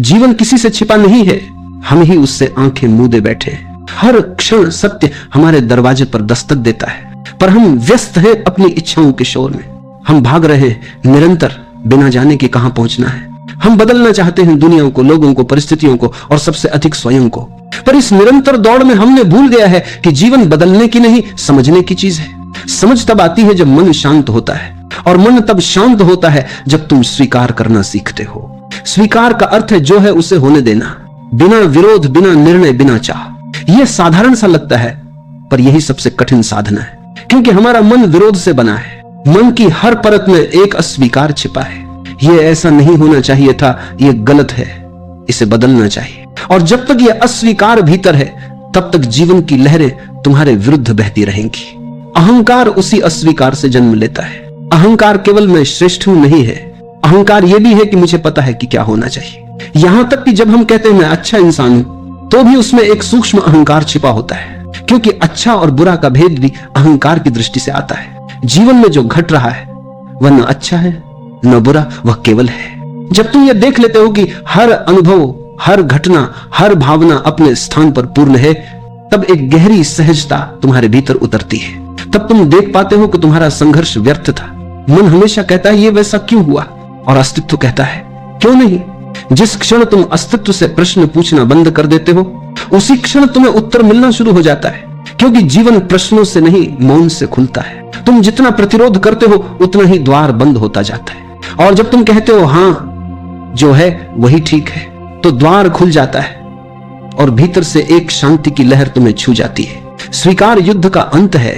जीवन किसी से छिपा नहीं है, हम ही उससे आंखें मूंदे बैठे हैं। हर क्षण सत्य हमारे दरवाजे पर दस्तक देता है, पर हम व्यस्त हैं अपनी इच्छाओं के शोर में। हम भाग रहे हैं निरंतर, बिना जाने कि कहां पहुंचना है। हम बदलना चाहते हैं दुनिया को, लोगों को, परिस्थितियों को और सबसे अधिक स्वयं को। पर इस निरंतर दौड़ में हमने भूल गया है कि जीवन बदलने की नहीं, समझने की चीज है। समझ तब आती है जब मन शांत होता है, और मन तब शांत होता है जब तुम स्वीकार करना सीखते हो। स्वीकार का अर्थ है जो है उसे होने देना, बिना विरोध, बिना निर्णय, बिना चाह। यह साधारण सा लगता है, पर यही सबसे कठिन साधना है, क्योंकि हमारा मन विरोध से बना है। मन की हर परत में एक अस्वीकार छिपा है। यह ऐसा नहीं होना चाहिए था, यह गलत है, इसे बदलना चाहिए। और जब तक यह अस्वीकार भीतर है, तब तक जीवन की लहरें तुम्हारे विरुद्ध बहती रहेंगी। अहंकार उसी अस्वीकार से जन्म लेता है। अहंकार केवल मैं श्रेष्ठ हूं नहीं है, अहंकार यह भी है कि मुझे पता है कि क्या होना चाहिए। यहां तक कि जब हम कहते हैं मैं अच्छा इंसान हूं, तो भी उसमें एक सूक्ष्म अहंकार छिपा होता है, क्योंकि अच्छा और बुरा का भेद भी अहंकार की दृष्टि से आता है। जीवन में जो घट रहा है वह न अच्छा है न बुरा, वह केवल है। जब तुम यह देख लेते हो कि हर अनुभव, हर घटना, हर भावना अपने स्थान पर पूर्ण है, तब एक गहरी सहजता तुम्हारे भीतर उतरती है। तब तुम देख पाते हो कि तुम्हारा संघर्ष व्यर्थ था। मन हमेशा कहता है ये वैसा क्यों हुआ, और अस्तित्व कहता है क्यों नहीं। जिस क्षण तुम अस्तित्व से प्रश्न पूछना बंद कर देते हो, उसी क्षण तुम्हें उत्तर मिलना शुरू हो जाता है, क्योंकि जीवन प्रश्नों से नहीं, मौन से खुलता है। तुम जितना प्रतिरोध करते हो उतना ही द्वार बंद होता जाता है, और जब तुम कहते हो हां जो है वही ठीक है, तो द्वार खुल जाता है और भीतर से एक शांति की लहर तुम्हें छू जाती है। स्वीकार युद्ध का अंत है,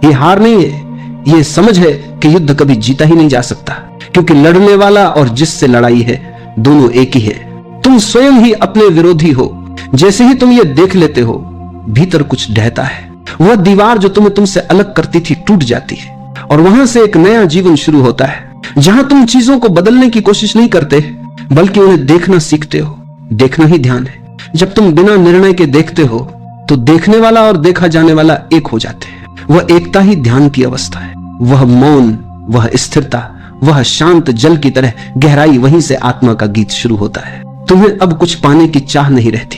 ये हार नहीं है। ये समझ है कि युद्ध कभी जीता ही नहीं जा सकता, क्योंकि लड़ने वाला और जिससे लड़ाई है दोनों एक ही है। तुम स्वयं ही अपने विरोधी हो। जैसे ही तुम ये देख लेते हो, भीतर कुछ ढहता है। वह दीवार जो तुम्हें तुमसे अलग करती थी टूट जाती है, और वहां से एक नया जीवन शुरू होता है, जहां तुम चीजों को बदलने की कोशिश नहीं करते, बल्कि उन्हें देखना सीखते हो। देखना ही ध्यान है। जब तुम बिना निर्णय के देखते हो, तो देखने वाला और देखा जाने वाला एक हो जाते हैं। वह एकता ही ध्यान की अवस्था है। वह मौन, वह स्थिरता, वह शांत जल की तरह गहराई, वहीं से आत्मा का गीत शुरू होता है। तुम्हें अब कुछ पाने की चाह नहीं रहती,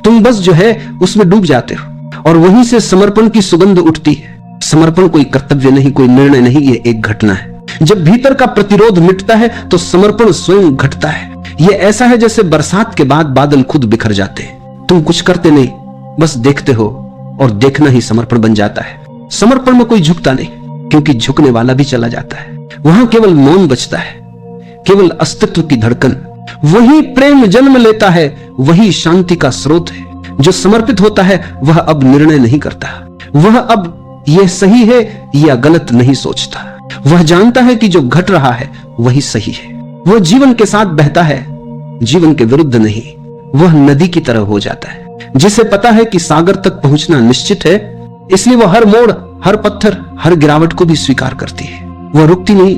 तुम बस जो है उसमें डूब जाते हो, और वहीं से समर्पण की सुगंध उठती है। समर्पण कोई कर्तव्य नहीं, कोई निर्णय नहीं, ये एक घटना है। जब भीतर का प्रतिरोध मिटता है तो समर्पण स्वयं घटता है। यह ऐसा है जैसे बरसात के बाद बादल खुद बिखर जाते हैं। तुम कुछ करते नहीं, बस देखते हो, और देखना ही समर्पण बन जाता है। समर्पण में कोई झुकता नहीं, क्योंकि झुकने वाला भी चला जाता है। वहां केवल मौन बचता है, केवल अस्तित्व की धड़कन। वही प्रेम जन्म लेता है, वही शांति का स्रोत है। जो समर्पित होता है वह अब निर्णय नहीं करता, वह अब यह सही है या गलत नहीं सोचता। वह जानता है कि जो घट रहा है वही सही है। वह जीवन के साथ बहता है, जीवन के विरुद्ध नहीं। वह नदी की तरह हो जाता है, जिसे पता है कि सागर तक पहुंचना निश्चित है, इसलिए वह हर मोड़, हर पत्थर, हर गिरावट को भी स्वीकार करती है। वह रुकती नहीं,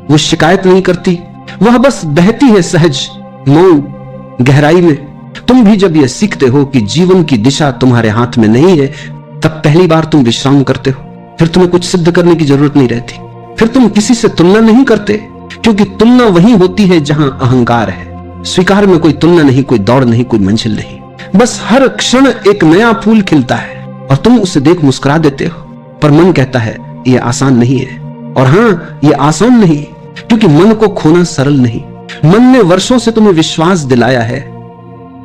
वह शिकायत नहीं करती, वह बस बहती है सहज, मौन, गहराई में। तुम भी जब यह सीखते हो कि जीवन की दिशा तुम्हारे हाथ में नहीं है, तब पहली बार तुम विश्राम करते हो। फिर तुम्हें कुछ सिद्ध करने की जरूरत नहीं रहती। फिर तुम किसी से तुलना नहीं करते, क्योंकि तुलना वही होती है जहां अहंकार है। स्वीकार में कोई तुलना नहीं, कोई दौड़ नहीं, कोई मंजिल नहीं। बस हर क्षण एक नया फूल खिलता है, और तुम उसे देख मुस्कुरा देते हो। पर मन कहता है यह आसान नहीं है, और हाँ, यह आसान नहीं, क्योंकि मन को खोना सरल नहीं। मन ने वर्षों से तुम्हें विश्वास दिलाया है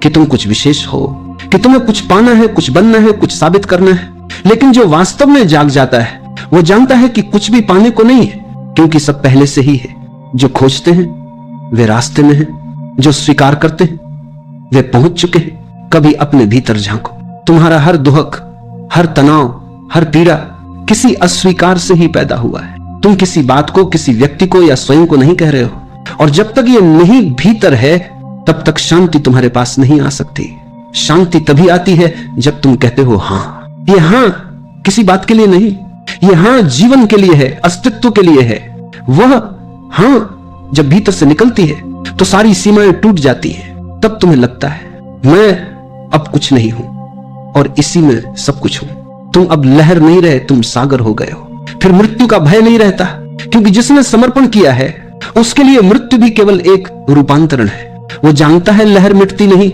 कि तुम कुछ विशेष हो, कि तुम्हें कुछ पाना है, कुछ बनना है, कुछ साबित करना है। लेकिन जो वास्तव में जाग जाता है, वो जानता है कि कुछ भी पाने को नहीं है, क्योंकि सब पहले से ही है। जो खोजते हैं वे रास्ते में हैं, जो स्वीकार करते हैं वे पहुंच चुके हैं। कभी अपने भीतर झांको। तुम्हारा हर दुहक, हर तनाव, हर पीड़ा किसी अस्वीकार से ही पैदा हुआ है। तुम किसी बात को, किसी व्यक्ति को या स्वयं को नहीं कह रहे हो, और जब तक ये नहीं भीतर है, तब तक शांति तुम्हारे पास नहीं आ सकती। शांति तभी आती है जब तुम कहते हो हाँ। ये हाँ किसी बात के लिए नहीं, ये हाँ जीवन के लिए है, अस्तित्व के लिए है। वह हाँ जब भीतर से निकलती है तो सारी सीमाएं टूट जाती है। तब तुम्हें लगता है मैं अब कुछ नहीं हूं, और इसी में सब कुछ हूं। तुम अब लहर नहीं रहे, तुम सागर हो गए हो। फिर मृत्यु का भय नहीं रहता, क्योंकि जिसने समर्पण किया है उसके लिए मृत्यु भी केवल एक रूपांतरण है। वो जानता है लहर मिटती नहीं,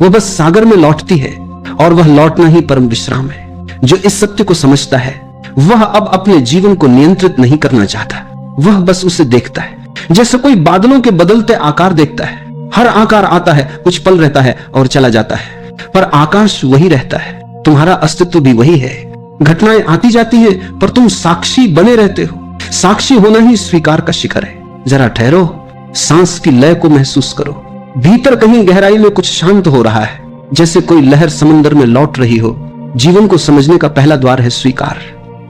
वो बस सागर में लौटती है, और वह लौटना ही परम विश्राम है। जो इस सत्य को समझता है वह अब अपने जीवन को नियंत्रित नहीं करना चाहता, वह बस उसे देखता है जैसे कोई बादलों के बदलते आकार देखता है। हर आकार आता है, कुछ पल रहता है और चला जाता है, पर आकाश वही रहता है, तुम्हारा अस्तित्व भी वही है। घटनाएं आती जाती हैं, पर तुम साक्षी बने रहते हो। साक्षी होना ही स्वीकार का शिखर है। जरा ठहरो, सांस की लय को महसूस करो। भीतर कहीं गहराई में कुछ शांत हो रहा है, जैसे कोई लहर समंदर में लौट रही हो। जीवन को समझने का पहला द्वार है स्वीकार।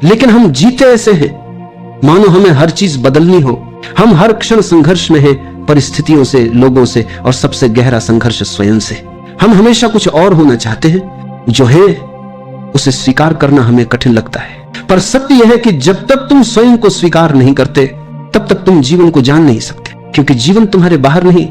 लेकिन हम जीते ऐसे हैं मानो हमें हर चीज बदलनी हो। हम हर क्षण संघर्ष में हैं, परिस्थितियों से, लोगों से, और सबसे गहरा संघर्ष स्वयं से। हम हमेशा कुछ और होना चाहते हैं, जो है उसे स्वीकार करना हमें कठिन लगता है। पर सत्य यह है कि जब तक तुम स्वयं को स्वीकार नहीं करते, तब तक तुम जीवन को जान नहीं सकते, क्योंकि जीवन तुम्हारे बाहर नहीं,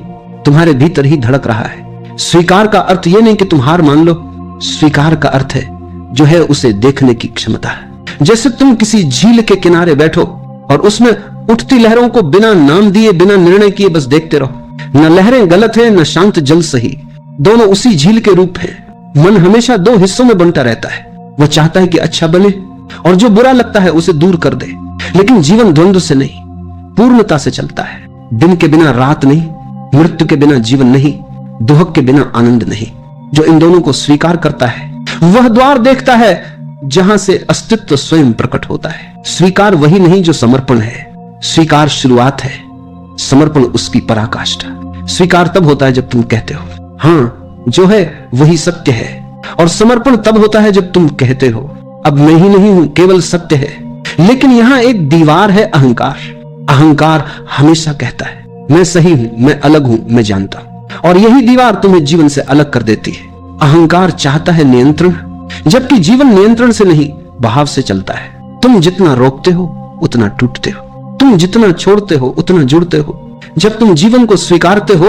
तुम्हारे भीतर ही धड़क रहा है। स्वीकार का अर्थ यह नहीं कि तुम हार मान लो, स्वीकार का अर्थ है जो है उसे देखने की क्षमता है। जैसे तुम किसी झील के किनारे बैठो और उसमें उठती लहरों को बिना नाम दिए, बिना निर्णय किए बस देखते रहो। न लहरें गलत है, न शांत जल सही, दोनों उसी झील के रूप है। मन हमेशा दो हिस्सों में बंटा रहता है। वह चाहता है कि अच्छा बने और जो बुरा लगता है उसे दूर कर दे। लेकिन जीवन द्वंद्व से नहीं, पूर्णता से चलता है। दिन के बिना रात नहीं, मृत्यु के बिना जीवन नहीं, दुहक के बिना आनंद नहीं। जो इन दोनों को स्वीकार करता है वह द्वार देखता है जहां से अस्तित्व स्वयं प्रकट होता है। स्वीकार वही नहीं जो समर्पण है। स्वीकार शुरुआत है, समर्पण उसकी पराकाष्ठा। स्वीकार तब होता है जब तुम कहते हो हाँ जो है वही सत्य है, और समर्पण तब होता है जब तुम कहते हो अब मैं ही नहीं हूं, केवल सत्य है। लेकिन यहां एक दीवार है, अहंकार। अहंकार हमेशा कहता है मैं सही हूं, मैं अलग हूं, मैं जानता हूं, और यही दीवार तुम्हें जीवन से अलग कर देती है। अहंकार चाहता है नियंत्रण, जबकि जीवन नियंत्रण से नहीं, बहाव से चलता है। तुम जितना रोकते हो उतना टूटते हो, तुम जितना छोड़ते हो उतना जुड़ते हो। जब तुम जीवन को स्वीकारते हो,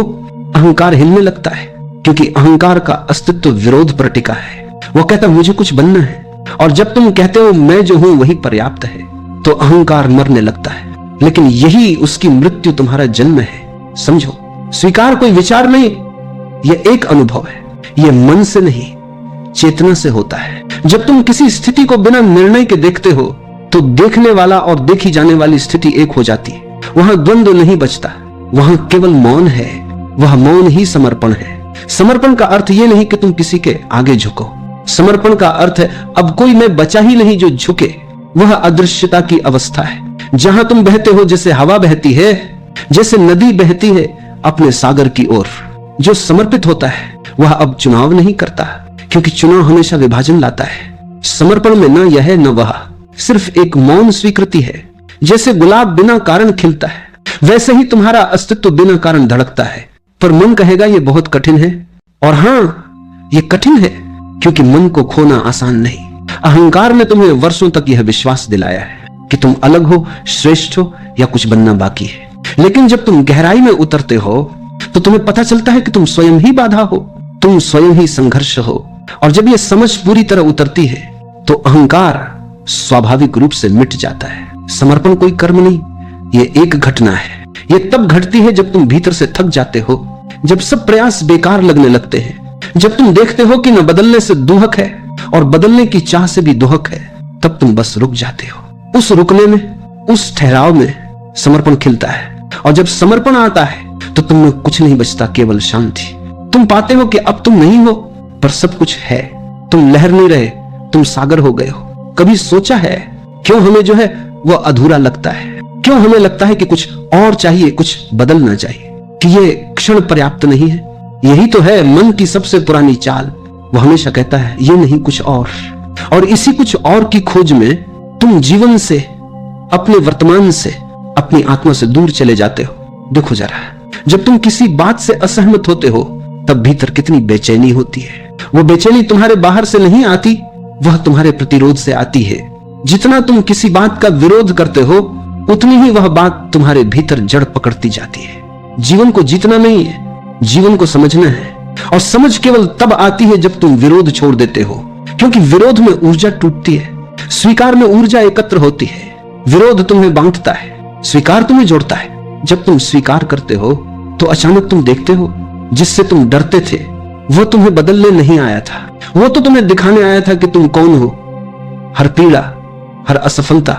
अहंकार हिलने लगता है, क्योंकि अहंकार का अस्तित्व विरोध पर टिका है। वो कहता है मुझे कुछ बनना है, और जब तुम कहते हो मैं जो हूं वही पर्याप्त है, तो अहंकार मरने लगता है। लेकिन यही उसकी मृत्यु तुम्हारा जन्म है। समझो, स्वीकार कोई विचार नहीं, यह एक अनुभव है। यह मन से नहीं, चेतना से होता है। जब तुम किसी स्थिति को बिना निर्णय के देखते हो, तो देखने वाला और देखी जाने वाली स्थिति एक हो जाती है। वहां द्वंद्व नहीं बचता, वहां केवल मौन है। वह मौन ही समर्पण है। समर्पण का अर्थ यह नहीं कि तुम किसी के आगे झुको। समर्पण का अर्थ है अब कोई मैं बचा ही नहीं जो झुके। वह अदृश्यता की अवस्था है, जहां तुम बहते हो जैसे हवा बहती है, जैसे नदी बहती है अपने सागर की ओर। जो समर्पित होता है वह अब चुनाव नहीं करता, क्योंकि चुनाव हमेशा विभाजन लाता है। समर्पण में न यह न वह, सिर्फ एक मौन स्वीकृति है। जैसे गुलाब बिना कारण खिलता है, वैसे ही तुम्हारा अस्तित्व बिना कारण धड़कता है। पर मन कहेगा यह बहुत कठिन है, और हां यह कठिन है, क्योंकि मन को खोना आसान नहीं। अहंकार ने तुम्हें वर्षों तक यह विश्वास दिलाया है कि तुम अलग हो, श्रेष्ठ हो, या कुछ बनना बाकी है। लेकिन जब तुम गहराई में उतरते हो, तो तुम्हें पता चलता है कि तुम स्वयं ही बाधा हो, तुम स्वयं ही संघर्ष हो। और जब यह समझ पूरी तरह उतरती है, तो अहंकार स्वाभाविक रूप से मिट जाता है। समर्पण कोई कर्म नहीं, यह एक घटना है। यह तब घटती है जब तुम भीतर से थक जाते हो, जब सब प्रयास बेकार लगने लगते हैं, जब तुम देखते हो कि न बदलने से दुहक है और बदलने की चाह से भी दुहक है, तब तुम बस रुक जाते हो। उस रुकने में, उस ठहराव में समर्पण खिलता है। और जब समर्पण आता है तो तुम में कुछ नहीं बचता, केवल शांति। तुम पाते हो कि अब तुम नहीं हो, पर सब कुछ है। तुम लहर नहीं रहे, तुम सागर हो गए हो। कभी सोचा है क्यों हमें जो है वो अधूरा लगता है? क्यों हमें लगता है कि कुछ और चाहिए, कुछ बदलना चाहिए, कि ये क्षण पर्याप्त नहीं है? यही तो है मन की सबसे पुरानी चाल। वो हमेशा कहता है ये नहीं, कुछ और इसी कुछ और की खोज में तुम जीवन से, अपने वर्तमान से, अपनी आत्मा से दूर चले जाते हो। देखो जरा, जब तुम किसी बात से असहमत होते हो, तब भीतर कितनी बेचैनी होती है। वो बेचैनी तुम्हारे बाहर से नहीं आती, वह तुम्हारे प्रतिरोध से आती है। जितना तुम किसी बात का विरोध करते हो, उतनी ही वह बात तुम्हारे भीतर जड़ पकड़ती जाती है। जीवन को जीतना नहीं है, जीवन को समझना है। और समझ केवल तब आती है जब तुम विरोध छोड़ देते हो, क्योंकि विरोध में ऊर्जा टूटती है, स्वीकार में ऊर्जा एकत्र होती है। विरोध तुम्हें बांटता है, स्वीकार तुम्हें जोड़ता है। जब तुम स्वीकार करते हो, तो अचानक तुम देखते हो जिससे तुम डरते थे वो तुम्हें बदलने नहीं आया था, वो तो तुम्हें दिखाने आया था कि तुम कौन हो। हर पीड़ा, हर असफलता,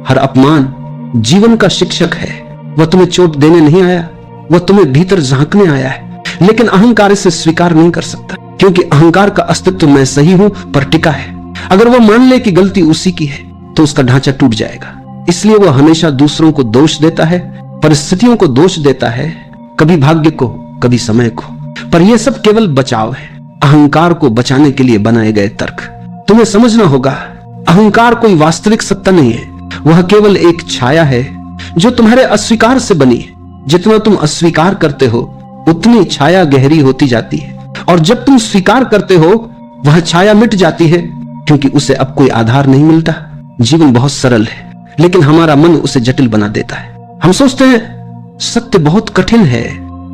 हर अपमान जीवन का शिक्षक है। वह तुम्हें चोट देने नहीं आया, वह तुम्हें भीतर झांकने आया है। लेकिन अहंकार इसे स्वीकार नहीं कर सकता, क्योंकि अहंकार का अस्तित्व मैं सही हूं पर टिका है। अगर वह मान ले कि गलती उसी की है तो उसका ढांचा टूट जाएगा। इसलिए वह हमेशा दूसरों को दोष देता है, परिस्थितियों को दोष देता है, कभी भाग्य को, कभी समय को। पर यह सब केवल बचाव है, अहंकार को बचाने के लिए बनाए गए तर्क। तुम्हें समझना होगा, अहंकार कोई वास्तविक सत्ता नहीं है, वह केवल एक छाया है जो तुम्हारे अस्वीकार से बनी है। जितना तुम अस्वीकार करते हो उतनी छाया गहरी होती जाती है, और जब तुम स्वीकार करते हो वह छाया मिट जाती है, क्योंकि उसे अब कोई आधार नहीं मिलता। जीवन बहुत सरल है, लेकिन हमारा मन उसे जटिल बना देता है। हम सोचते हैं सत्य बहुत कठिन है,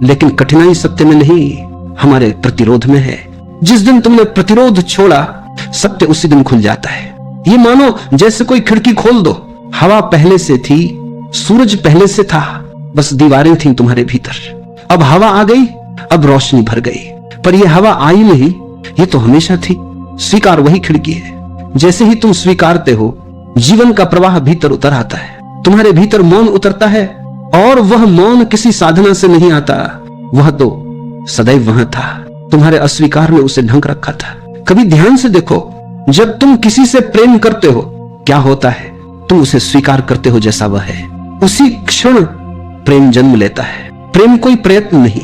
लेकिन कठिनाई सत्य में नहीं, हमारे प्रतिरोध में है। जिस दिन तुमने प्रतिरोध छोड़ा, सत्य उसी दिन खुल जाता है। ये मानो जैसे कोई खिड़की खोल दो, हवा पहले से थी, सूरज पहले से था, बस दीवारें थीं तुम्हारे भीतर। अब हवा आ गई, अब रोशनी भर गई, पर यह हवा आई नहीं, ये तो हमेशा थी। स्वीकार वही खिड़की है। जैसे ही तुम स्वीकारते हो, जीवन का प्रवाह भीतर उतर आता है। तुम्हारे भीतर मौन उतरता है, और वह मौन किसी साधना से नहीं आता, वह तो सदैव वहां था। तुम्हारे अस्वीकार ने उसे ढक रखा था। कभी ध्यान से देखो, जब तुम किसी से प्रेम करते हो क्या होता है? तुम उसे स्वीकार करते हो जैसा वह है। उसी क्षण प्रेम जन्म लेता है। प्रेम कोई प्रयत्न नहीं,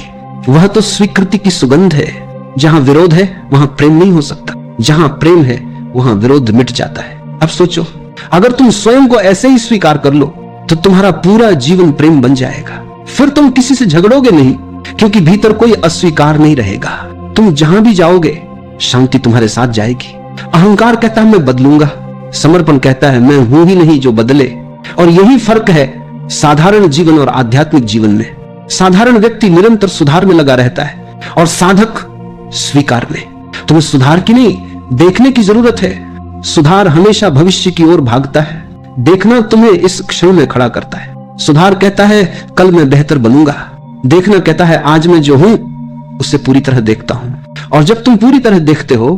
वह तो स्वीकृति की सुगंध है। जहां विरोध है वहां प्रेम नहीं हो सकता, जहां प्रेम है वहां विरोध मिट जाता है। अब सोचो, अगर तुम स्वयं को ऐसे ही स्वीकार कर लो तो तुम्हारा पूरा जीवन प्रेम बन जाएगा। फिर तुम किसी से झगड़ोगे नहीं, क्योंकि भीतर कोई अस्वीकार नहीं रहेगा। तुम जहां भी जाओगे शांति तुम्हारे साथ जाएगी। अहंकार कहता है मैं बदलूंगा, समर्पण कहता है मैं हूं ही नहीं जो बदले। और यही फर्क है साधारण जीवन और आध्यात्मिक जीवन में। साधारण व्यक्ति निरंतर सुधार में लगा रहता है, और साधक स्वीकार में। तुम्हें सुधार की नहीं, देखने की जरूरत है। सुधार हमेशा भविष्य की ओर भागता है, देखना तुम्हें इस क्षण में खड़ा करता है। सुधार कहता है कल मैं बेहतर बनूंगा, देखना कहता है आज मैं जो हूं उसे पूरी तरह देखता हूं। और जब तुम पूरी तरह देखते हो,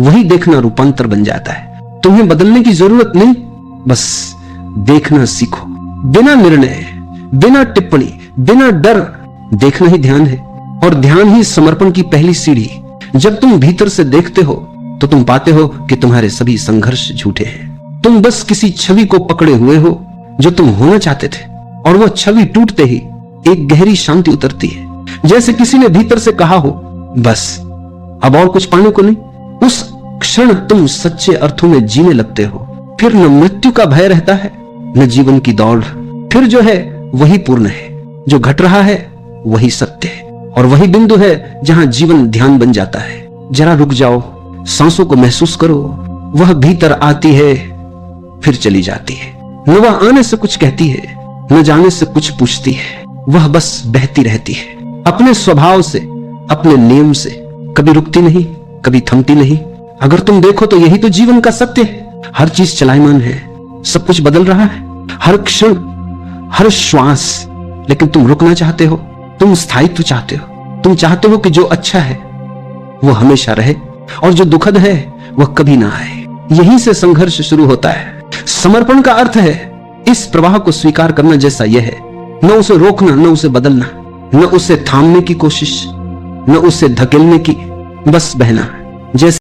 वही देखना रूपांतर बन जाता है। तुम्हें बदलने की जरूरत नहीं, बस देखना सीखो। बिना निर्णय, बिना टिप्पणी, बिना डर, देखना ही ध्यान है। और ध्यान ही समर्पण की पहली सीढ़ी। जब तुम भीतर से देखते हो तो तुम पाते हो कि तुम्हारे सभी संघर्ष झूठे हैं। तुम बस किसी छवि को पकड़े हुए हो जो तुम होना चाहते थे, और वह छवि टूटते ही एक गहरी शांति उतरती है। जैसे किसी ने भीतर से कहा हो बस अब और कुछ पाने को नहीं। उस क्षण तुम सच्चे अर्थों में जीने लगते हो। फिर न मृत्यु का भय रहता है, न जीवन की दौड़। फिर जो है वही पूर्ण है, जो घट रहा है वही सत्य है, और वही बिंदु है जहां जीवन ध्यान बन जाता है। जरा रुक जाओ, सांसों को महसूस करो। वह भीतर आती है फिर चली जाती है। न वह आने से कुछ कहती है, न जाने से कुछ पूछती है। वह बस बहती रहती है, अपने स्वभाव से, अपने नियम से। कभी रुकती नहीं, कभी थमती नहीं। अगर तुम देखो तो यही तो जीवन का सत्य है। हर चीज चलायमान है, सब कुछ बदल रहा है, हर क्षण, हर श्वास। लेकिन तुम रुकना चाहते हो, तुम स्थायित्व चाहते हो। तुम चाहते हो कि जो अच्छा है वो हमेशा रहे, और जो दुखद है वह कभी ना आए। यहीं से संघर्ष शुरू होता है। समर्पण का अर्थ है इस प्रवाह को स्वीकार करना जैसा यह है, न उसे रोकना, न उसे बदलना, न उसे थामने की कोशिश, न उसे धकेलने की, बस बहना। जैसे